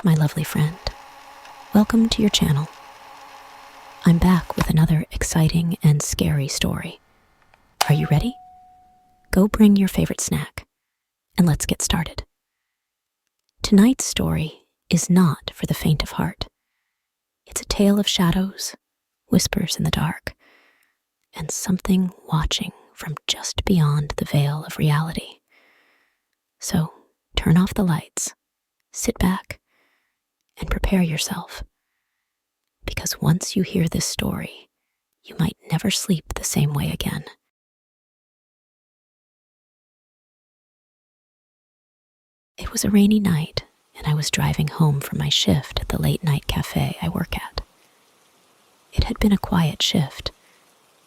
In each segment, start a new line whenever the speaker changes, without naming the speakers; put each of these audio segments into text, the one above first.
my lovely friend. Welcome to your channel. I'm back with another exciting and scary story. Are you ready? Go bring your favorite snack, and let's get started. Tonight's story is not for the faint of heart. It's a tale of shadows, whispers in the dark, and something watching from just beyond the veil of reality. So, turn off the lights, sit back, and prepare yourself. Because once you hear this story, you might never sleep the same way again. It was a rainy night, and I was driving home from my shift at the late-night cafe I work at. It had been a quiet shift,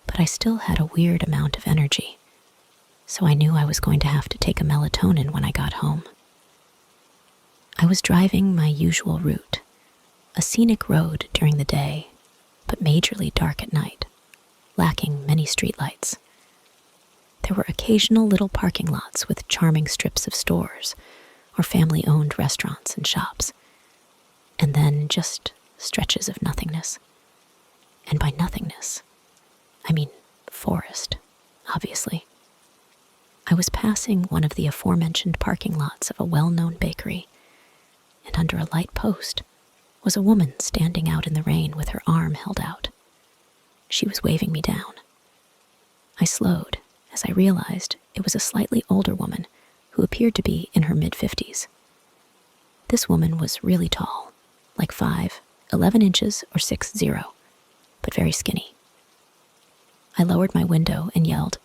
but I still had a weird amount of energy, so I knew I was going to have to take a melatonin when I got home. I was driving my usual route, a scenic road during the day, but majorly dark at night, lacking many streetlights. There were occasional little parking lots with charming strips of stores or family-owned restaurants and shops, and then just stretches of nothingness. And by nothingness, I mean forest, obviously. I was passing one of the aforementioned parking lots of a well-known bakery, and under a light post was a woman standing out in the rain with her arm held out. She was waving me down. I slowed as I realized it was a slightly older woman who appeared to be in her mid-50s. This woman was really tall, like 5'11" or 6'0", but very skinny. I lowered my window and yelled,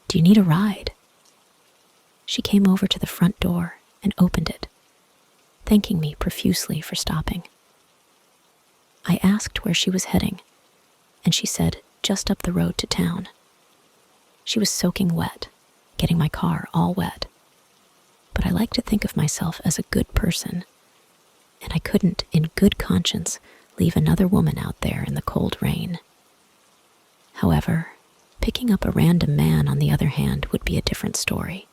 "Do you need a ride?" She came over to the front door and opened it, thanking me profusely for stopping. I asked where she was heading, and she said just up the road to town. She was soaking wet, getting my car all wet. But I like to think of myself as a good person, and I couldn't, in good conscience, leave another woman out there in the cold rain. However, picking up a random man, on the other hand, would be a different story.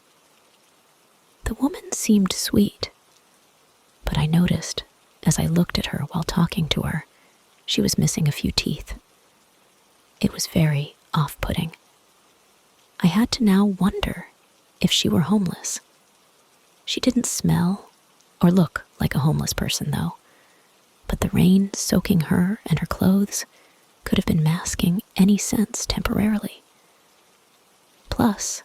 The woman seemed sweet, but I noticed, as I looked at her while talking to her, she was missing a few teeth. It was very off-putting. I had to now wonder if she were homeless. She didn't smell or look like a homeless person, though, but the rain soaking her and her clothes could have been masking any sense temporarily. Plus,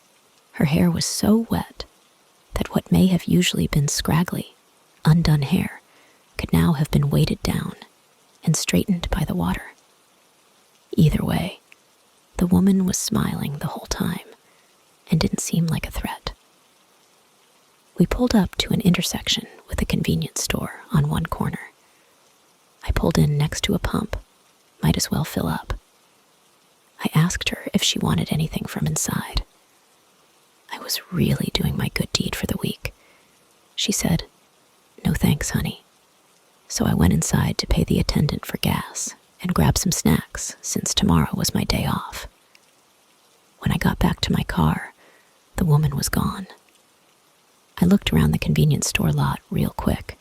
her hair was so wet that what may have usually been scraggly, undone hair could now have been weighted down and straightened by the water. Either way, the woman was smiling the whole time and didn't seem like a threat. We pulled up to an intersection with a convenience store on one corner. I pulled in next to a pump, might as well fill up. I asked her if she wanted anything from inside. I was really doing my good deed for the week. She said, "No thanks, honey." So I went inside to pay the attendant for gas and grab some snacks, since tomorrow was my day off. When I got back to my car, the woman was gone. I looked around the convenience store lot real quick,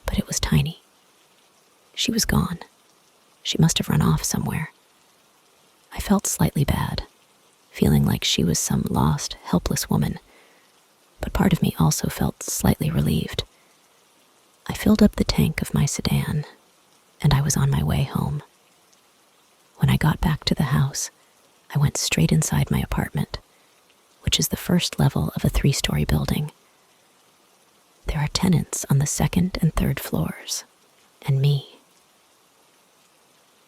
but it was tiny. She was gone. She must have run off somewhere. I felt slightly bad, feeling like she was some lost, helpless woman, but part of me also felt slightly relieved. I filled up the tank of my sedan, and I was on my way home. When I got back to the house, I went straight inside my apartment, which is the first level of a 3-story building. There are tenants on the 2nd and 3rd floors, and me.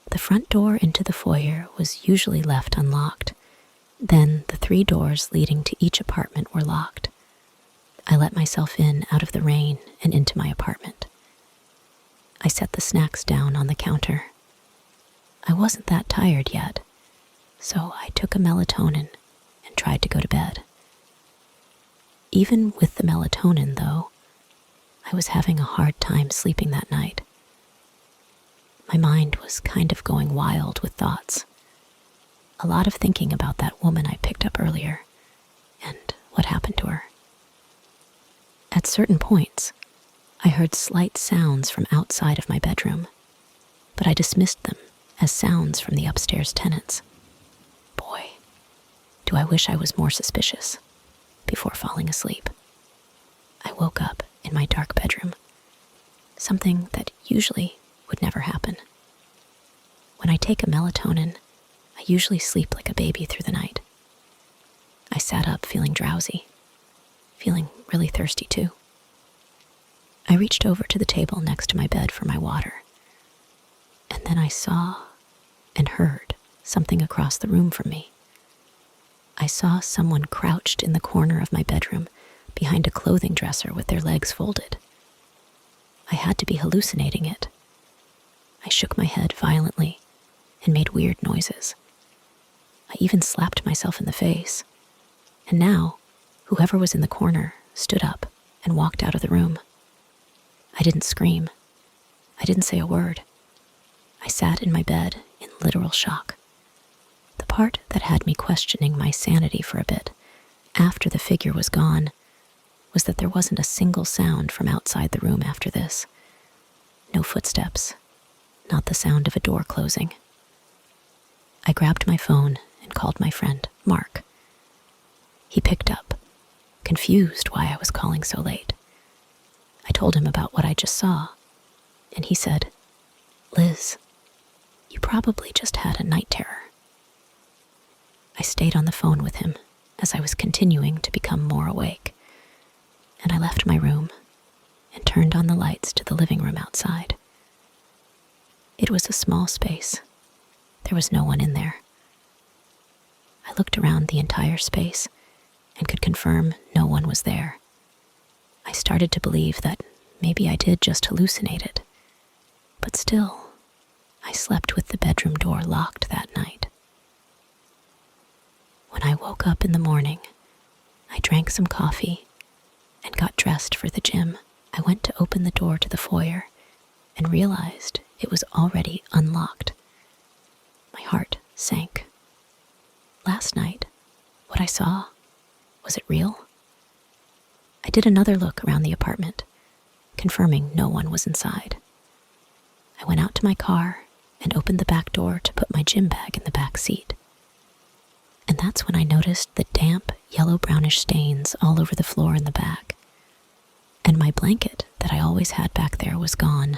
The front door into the foyer was usually left unlocked. Then the 3 doors leading to each apartment were locked. I let myself in out of the rain and into my apartment. I set the snacks down on the counter. I wasn't that tired yet, so I took a melatonin and tried to go to bed. Even with the melatonin, though, I was having a hard time sleeping that night. My mind was kind of going wild with thoughts. A lot of thinking about that woman I picked up earlier, and what happened to her. At certain points, I heard slight sounds from outside of my bedroom, but I dismissed them as sounds from the upstairs tenants. Boy, do I wish I was more suspicious before falling asleep. I woke up in my dark bedroom, something that usually would never happen. When I take a melatonin, I usually sleep like a baby through the night. I sat up feeling drowsy, feeling really thirsty too. I reached over to the table next to my bed for my water, and then I saw and heard something across the room from me. I saw someone crouched in the corner of my bedroom behind a clothing dresser with their legs folded. I had to be hallucinating it. I shook my head violently and made weird noises. I even slapped myself in the face. And now, whoever was in the corner stood up and walked out of the room. I didn't scream. I didn't say a word. I sat in my bed in literal shock. The part that had me questioning my sanity for a bit, after the figure was gone, was that there wasn't a single sound from outside the room after this. No footsteps, not the sound of a door closing. I grabbed my phone and called my friend, Mark. He picked up, confused why I was calling so late. I told him about what I just saw, and he said, "Liz, you probably just had a night terror." I stayed on the phone with him as I was continuing to become more awake, and I left my room and turned on the lights to the living room outside. It was a small space. There was no one in there. I looked around the entire space and could confirm no one was there. I started to believe that maybe I did just hallucinate it, but still, I slept with the bedroom door locked that night. When I woke up in the morning, I drank some coffee and got dressed for the gym. I went to open the door to the foyer and realized it was already unlocked. My heart sank. Last night, what I saw, was it real? I did another look around the apartment, confirming no one was inside. I went out to my car and opened the back door to put my gym bag in the back seat. And that's when I noticed the damp, yellow-brownish stains all over the floor in the back. And my blanket that I always had back there was gone.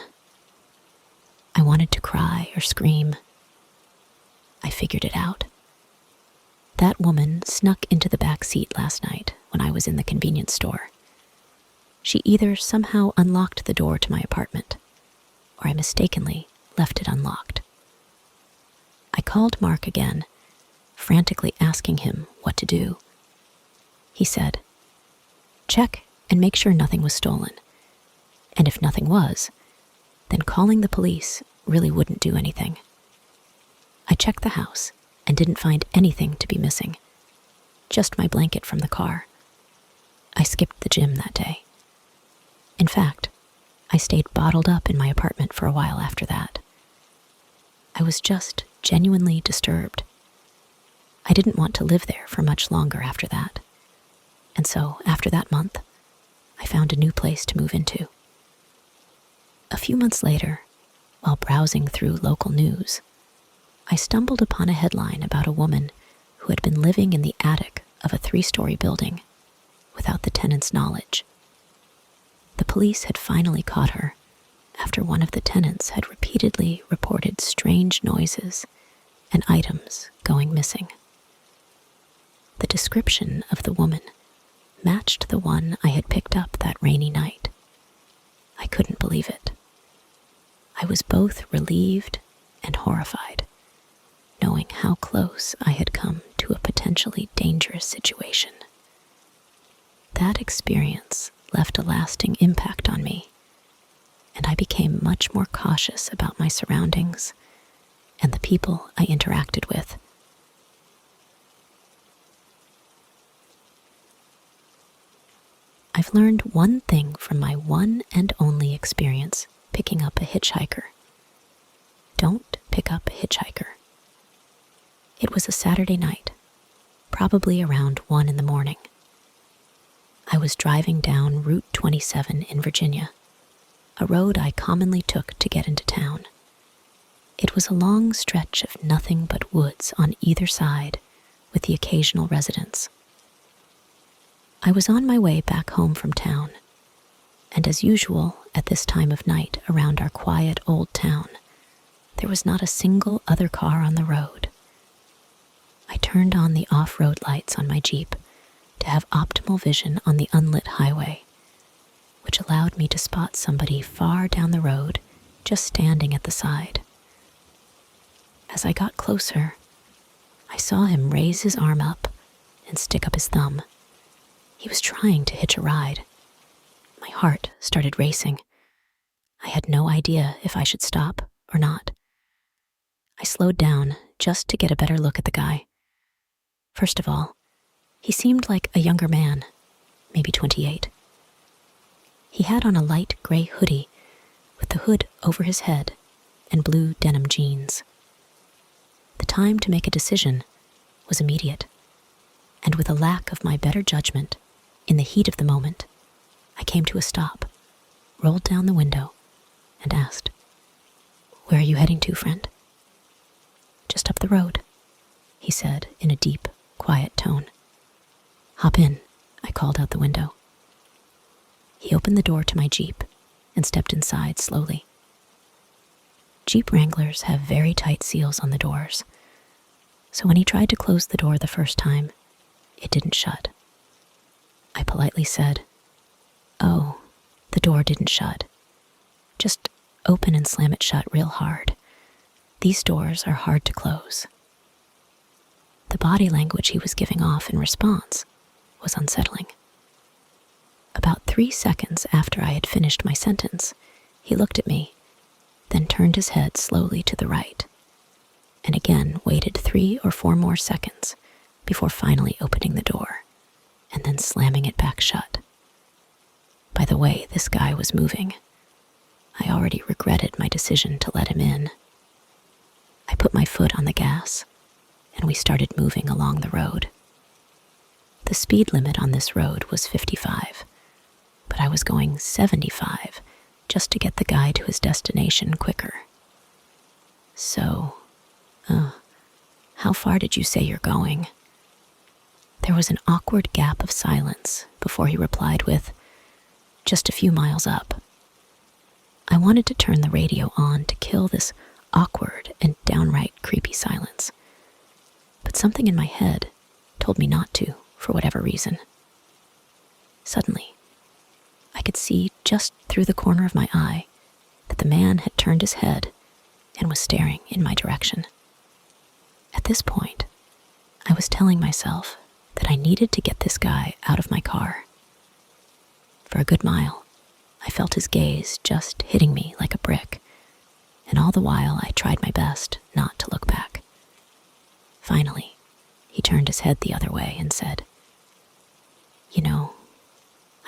I wanted to cry or scream. I figured it out. That woman snuck into the back seat last night when I was in the convenience store. She either somehow unlocked the door to my apartment, or I mistakenly left it unlocked. I called Mark again, frantically asking him what to do. He said, "Check and make sure nothing was stolen. And if nothing was, then calling the police really wouldn't do anything." I checked the house and didn't find anything to be missing, just my blanket from the car. I skipped the gym that day. In fact, I stayed bottled up in my apartment for a while after that. I was just genuinely disturbed. I didn't want to live there for much longer after that. And so, after that month, I found a new place to move into. A few months later, while browsing through local news, I stumbled upon a headline about a woman who had been living in the attic of a 3-story building without the tenant's knowledge. The police had finally caught her after one of the tenants had repeatedly reported strange noises and items going missing. The description of the woman matched the one I had picked up that rainy night. I couldn't believe it. I was both relieved and horrified, knowing how close I had come to a potentially dangerous situation. That experience left a lasting impact on me, and I became much more cautious about my surroundings and the people I interacted with. I've learned one thing from my one and only experience picking up a hitchhiker. Don't pick up a hitchhiker. It was a Saturday night, probably around 1 in the morning. I was driving down Route 27 in Virginia, a road I commonly took to get into town. It was a long stretch of nothing but woods on either side, with the occasional residence. I was on my way back home from town, and as usual at this time of night around our quiet old town, there was not a single other car on the road. I turned on the off-road lights on my Jeep to have optimal vision on the unlit highway, which allowed me to spot somebody far down the road just standing at the side. As I got closer, I saw him raise his arm up and stick up his thumb. He was trying to hitch a ride. My heart started racing. I had no idea if I should stop or not. I slowed down just to get a better look at the guy. First of all, he seemed like a younger man, maybe 28. He had on a light gray hoodie with the hood over his head and blue denim jeans. The time to make a decision was immediate, and with a lack of my better judgment, in the heat of the moment, I came to a stop, rolled down the window, and asked, "Where are you heading to, friend?" "Just up the road," he said in a deep, quiet tone. "Hop in," I called out the window. He opened the door to my Jeep and stepped inside slowly. Jeep Wranglers have very tight seals on the doors, so when he tried to close the door the first time, it didn't shut. I politely said, "Oh, the door didn't shut. Just open and slam it shut real hard. These doors are hard to close." The body language he was giving off in response was unsettling. About 3 seconds after I had finished my sentence, he looked at me, then turned his head slowly to the right, and again waited 3 or 4 more seconds before finally opening the door and then slamming it back shut. By the way this guy was moving, I already regretted my decision to let him in. I put my foot on the gas, and we started moving along the road. The speed limit on this road was 55, but I was going 75 just to get the guy to his destination quicker. "So, how far did you say you're going?" There was an awkward gap of silence before he replied with, "Just a few miles up." I wanted to turn the radio on to kill this awkward and downright creepy silence, but something in my head told me not to, for whatever reason. Suddenly, I could see just through the corner of my eye that the man had turned his head and was staring in my direction. At this point, I was telling myself that I needed to get this guy out of my car. For a good mile, I felt his gaze just hitting me like a brick, and all the while I tried my best not to look back. Finally, he turned his head the other way and said, "You know,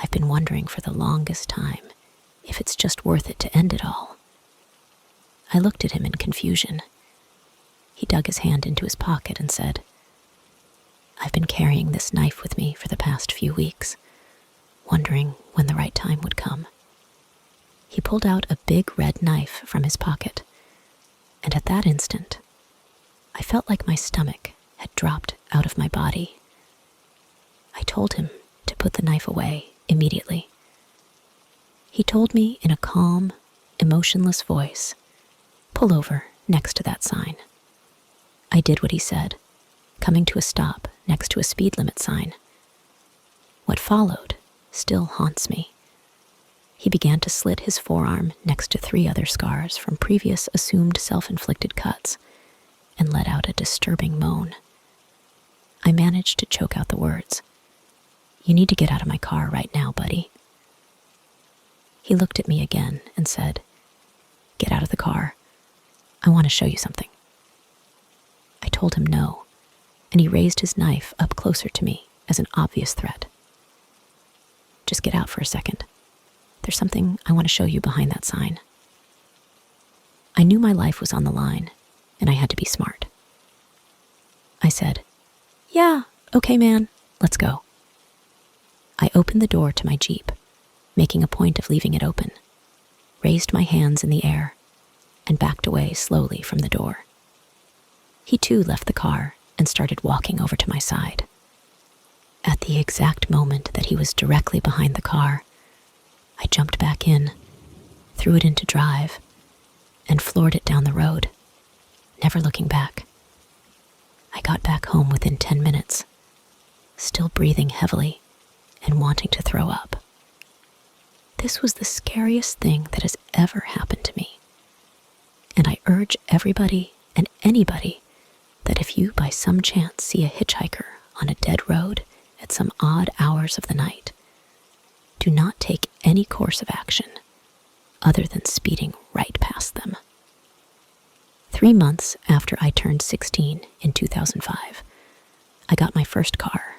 I've been wondering for the longest time if it's just worth it to end it all." I looked at him in confusion. He dug his hand into his pocket and said, "I've been carrying this knife with me for the past few weeks, wondering when the right time would come." He pulled out a big red knife from his pocket, and at that instant, I felt like my stomach had dropped out of my body. I told him to put the knife away immediately. He told me in a calm, emotionless voice, "Pull over next to that sign." I did what he said, coming to a stop next to a speed limit sign. What followed still haunts me. He began to slit his forearm next to 3 other scars from previous assumed self-inflicted cuts and let out a disturbing moan. I managed to choke out the words, "You need to get out of my car right now, buddy." He looked at me again and said, "Get out of the car. I want to show you something." I told him no, and he raised his knife up closer to me as an obvious threat. "Just get out for a second. There's something I want to show you behind that sign." I knew my life was on the line, and I had to be smart. I said, "Yeah, okay, man, let's go." I opened the door to my Jeep, making a point of leaving it open, raised my hands in the air, and backed away slowly from the door. He too left the car and started walking over to my side. At the exact moment that he was directly behind the car, I jumped back in, threw it into drive, and floored it down the road, never looking back. I got back home within 10 minutes, still breathing heavily and wanting to throw up. This was the scariest thing that has ever happened to me. And I urge everybody and anybody that if you by some chance see a hitchhiker on a dead road at some odd hours of the night, do not take any course of action other than speeding right past them. 3 months after I turned 16 in 2005, I got my first car,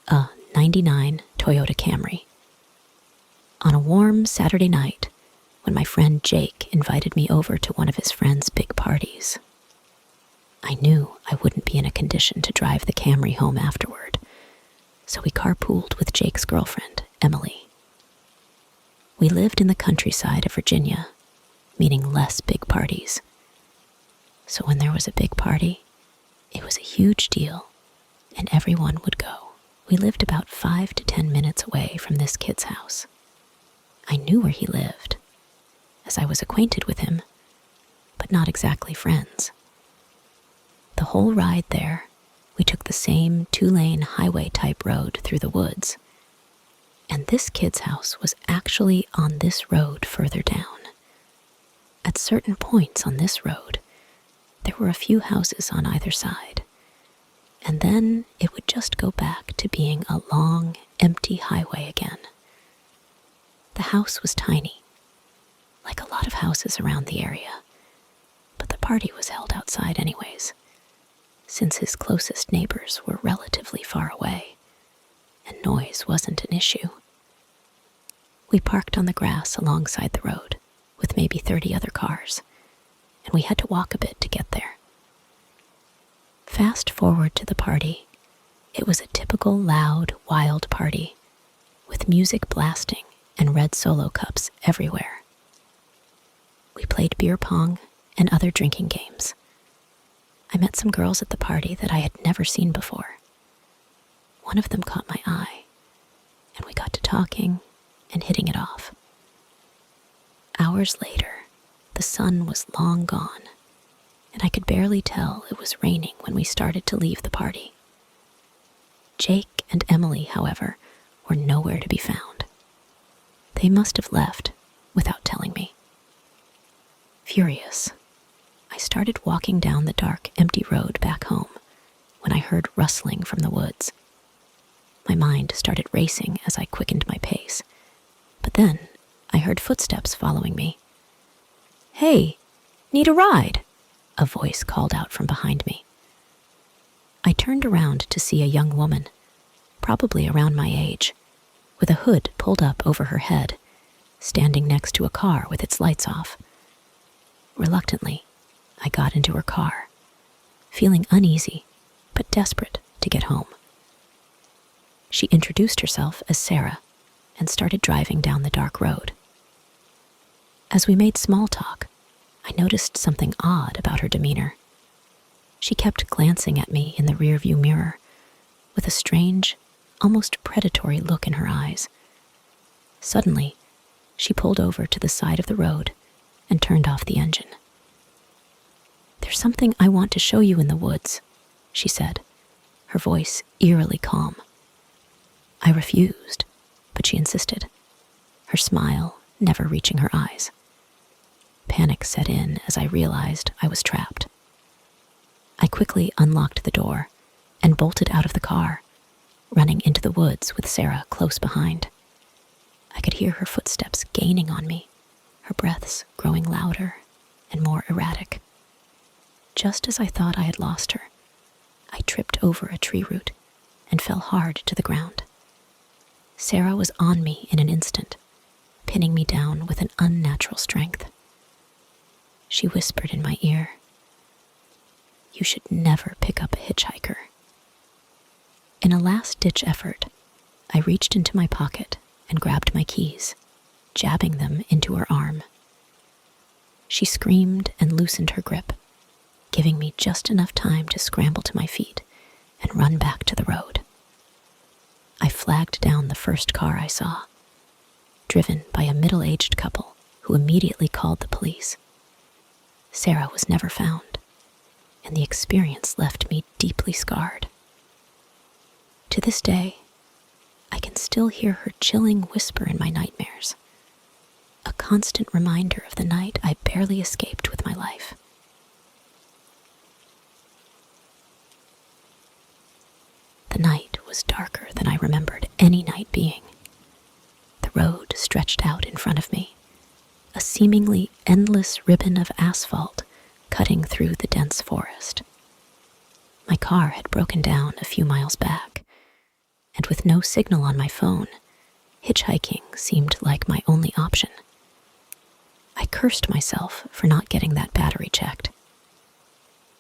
a '99 Toyota Camry. On a warm Saturday night, when my friend Jake invited me over to one of his friend's big parties, I knew I wouldn't be in a condition to drive the Camry home afterward, so we carpooled with Jake's girlfriend, Emily. We lived in the countryside of Virginia, meaning less big parties. So when there was a big party, it was a huge deal, and everyone would go. We lived about 5 to 10 minutes away from this kid's house. I knew where he lived, as I was acquainted with him, but not exactly friends. The whole ride there, we took the same 2-lane highway-type road through the woods, and this kid's house was actually on this road further down. At certain points on this road, there were a few houses on either side, and then it would just go back to being a long, empty highway again. The house was tiny, like a lot of houses around the area, but the party was held outside anyways, since his closest neighbors were relatively far away, and noise wasn't an issue. We parked on the grass alongside the road, with maybe 30 other cars, and we had to walk a bit to get there. Fast forward to the party. It was a typical loud, wild party, with music blasting and red Solo cups everywhere. We played beer pong and other drinking games. I met some girls at the party that I had never seen before. One of them caught my eye, and we got to talking and hitting it off. Hours later, the sun was long gone, and I could barely tell it was raining when we started to leave the party. Jake and Emily, however, were nowhere to be found. They must have left without telling me. Furious, I started walking down the dark, empty road back home when I heard rustling from the woods. My mind started racing as I quickened my pace, but then I heard footsteps following me. "Hey, need a ride?" a voice called out from behind me. I turned around to see a young woman, probably around my age, with a hood pulled up over her head, standing next to a car with its lights off. Reluctantly, I got into her car, feeling uneasy but desperate to get home. She introduced herself as Sarah and started driving down the dark road. As we made small talk, I noticed something odd about her demeanor. She kept glancing at me in the rearview mirror with a strange, almost predatory look in her eyes. Suddenly, she pulled over to the side of the road and turned off the engine. "There's something I want to show you in the woods," she said, her voice eerily calm. I refused, but she insisted, her smile never reaching her eyes. Panic set in as I realized I was trapped. I quickly unlocked the door and bolted out of the car, running into the woods with Sarah close behind. I could hear her footsteps gaining on me, her breaths growing louder and more erratic. Just as I thought I had lost her, I tripped over a tree root and fell hard to the ground. Sarah was on me in an instant, pinning me down with an unnatural strength. She whispered in my ear, "You should never pick up a hitchhiker." In a last-ditch effort, I reached into my pocket and grabbed my keys, jabbing them into her arm. She screamed and loosened her grip, giving me just enough time to scramble to my feet and run back to the road. I flagged down the first car I saw, driven by a middle-aged couple who immediately called the police. Sarah was never found, and the experience left me deeply scarred. To this day, I can still hear her chilling whisper in my nightmares, a constant reminder of the night I barely escaped with my life. The night was darker than I remembered any night being. The road stretched out in front of me, a seemingly endless ribbon of asphalt cutting through the dense forest. My car had broken down a few miles back, and with no signal on my phone, hitchhiking seemed like my only option. I cursed myself for not getting that battery checked.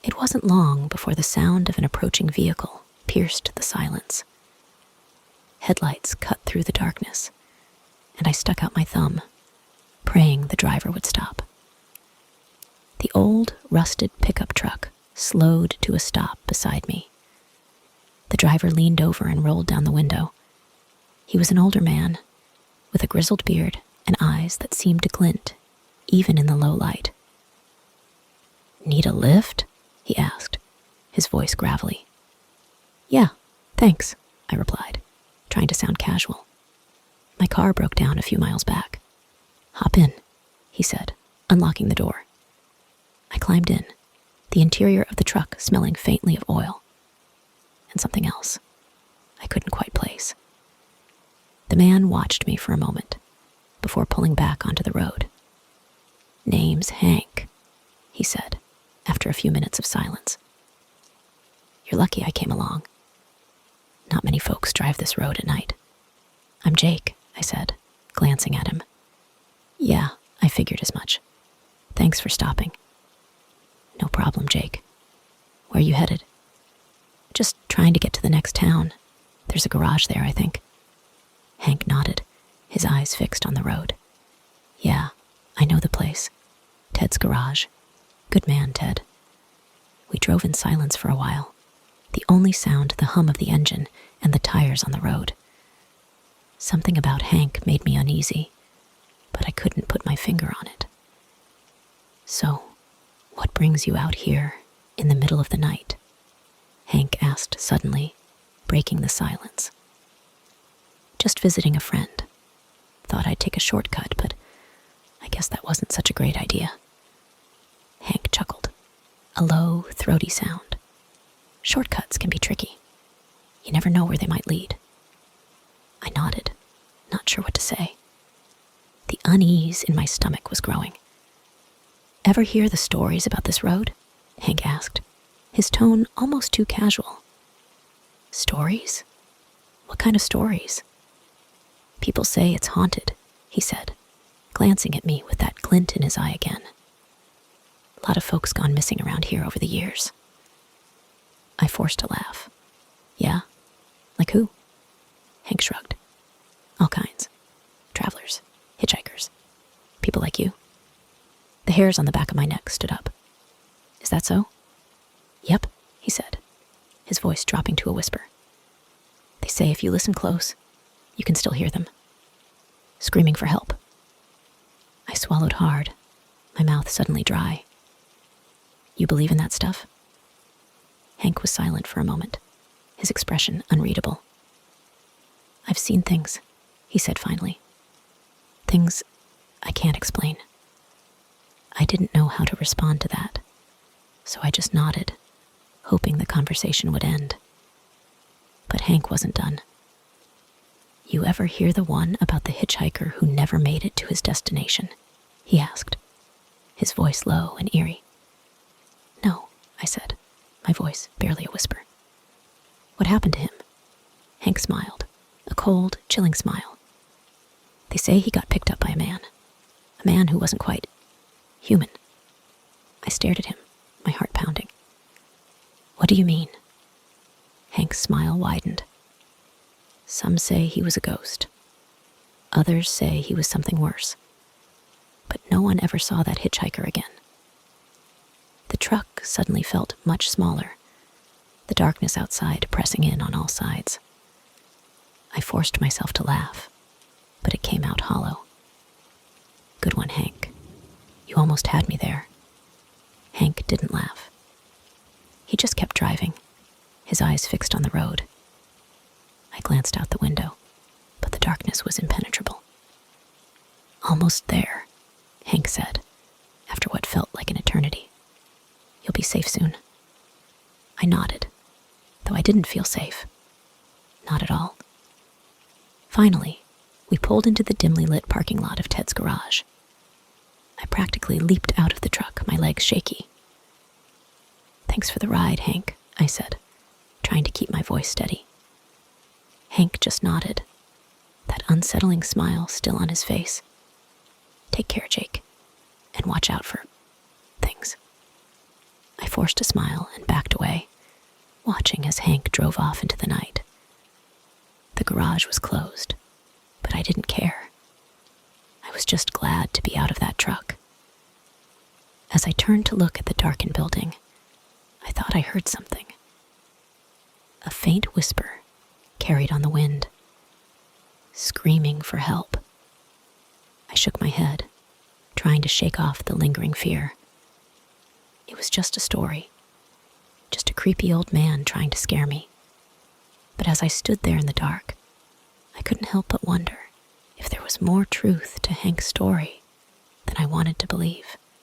It wasn't long before the sound of an approaching vehicle pierced the silence. Headlights cut through the darkness, and I stuck out my thumb, praying the driver would stop. The old, rusted pickup truck slowed to a stop beside me. The driver leaned over and rolled down the window. He was an older man, with a grizzled beard and eyes that seemed to glint, even in the low light. "Need a lift?" he asked, his voice gravelly. "Yeah, thanks," I replied, trying to sound casual. "My car broke down a few miles back." "Hop in," he said, unlocking the door. I climbed in, the interior of the truck smelling faintly of oil, and something else I couldn't quite place. The man watched me for a moment before pulling back onto the road. "Name's Hank," he said, after a few minutes of silence. "You're lucky I came along. Not many folks drive this road at night." "I'm Jake," I said, glancing at him. "Yeah, I figured as much. Thanks for stopping." "No problem, Jake. Where are you headed?" "Just trying to get to the next town. There's a garage there, I think." Hank nodded, his eyes fixed on the road. "Yeah, I know the place. Ted's garage. Good man, Ted." We drove in silence for a while, the only sound the hum of the engine and the tires on the road. Something about Hank made me uneasy, but I couldn't put my finger on it. "So, what brings you out here in the middle of the night?" Hank asked suddenly, breaking the silence. "Just visiting a friend. Thought I'd take a shortcut, but I guess that wasn't such a great idea." Hank chuckled, a low, throaty sound. "Shortcuts can be tricky. You never know where they might lead." I nodded, not sure what to say. The unease in my stomach was growing. "Ever hear the stories about this road?" Hank asked, his tone almost too casual. "Stories? What kind of stories?" "People say it's haunted," he said, glancing at me with that glint in his eye again. "A lot of folks gone missing around here over the years." I forced a laugh. "Yeah? Like who?" Hank shrugged. "All kinds. Travelers, hitchhikers, people like you." The hairs on the back of my neck stood up. "Is that so?" "Yep," he said, his voice dropping to a whisper. "They say if you listen close, you can still hear them, screaming for help." I swallowed hard, my mouth suddenly dry. "You believe in that stuff?" Hank was silent for a moment, his expression unreadable. "I've seen things," he said finally. "Things I can't explain." I didn't know how to respond to that, so I just nodded, hoping the conversation would end. But Hank wasn't done. "You ever hear the one about the hitchhiker who never made it to his destination?" he asked, his voice low and eerie. "No," I said, my voice barely a whisper. "What happened to him?" Hank smiled, a cold, chilling smile. "They say he got picked up by a man who wasn't quite human." I stared at him, my heart pounding. "What do you mean?" Hank's smile widened. "Some say he was a ghost. Others say he was something worse. But no one ever saw that hitchhiker again. The truck suddenly felt much smaller, the darkness outside pressing in on all sides. I forced myself to laugh, but it came out hollow. Good one, Hank. You almost had me there. Hank didn't laugh. He just kept driving, his eyes fixed on the road. I glanced out the window, but the darkness was impenetrable. Almost there, Hank said, after what felt like an eternity. You'll be safe soon. I nodded, though I didn't feel safe. Not at all. Finally, we pulled into the dimly lit parking lot of Ted's garage. I practically leaped out of the truck, my legs shaky. Thanks for the ride, Hank, I said, trying to keep my voice steady. Hank just nodded, that unsettling smile still on his face. Take care, Jake, and watch out for things. I forced a smile and backed away, watching as Hank drove off into the night. The garage was closed, but I didn't care. I was just glad to be out of that truck. As I turned to look at the darkened building, I thought I heard something. A faint whisper carried on the wind, screaming for help. I shook my head, trying to shake off the lingering fear. It was just a story, just a creepy old man trying to scare me. But as I stood there in the dark, I couldn't help but wonder if there was more truth to Hank's story than I wanted to believe.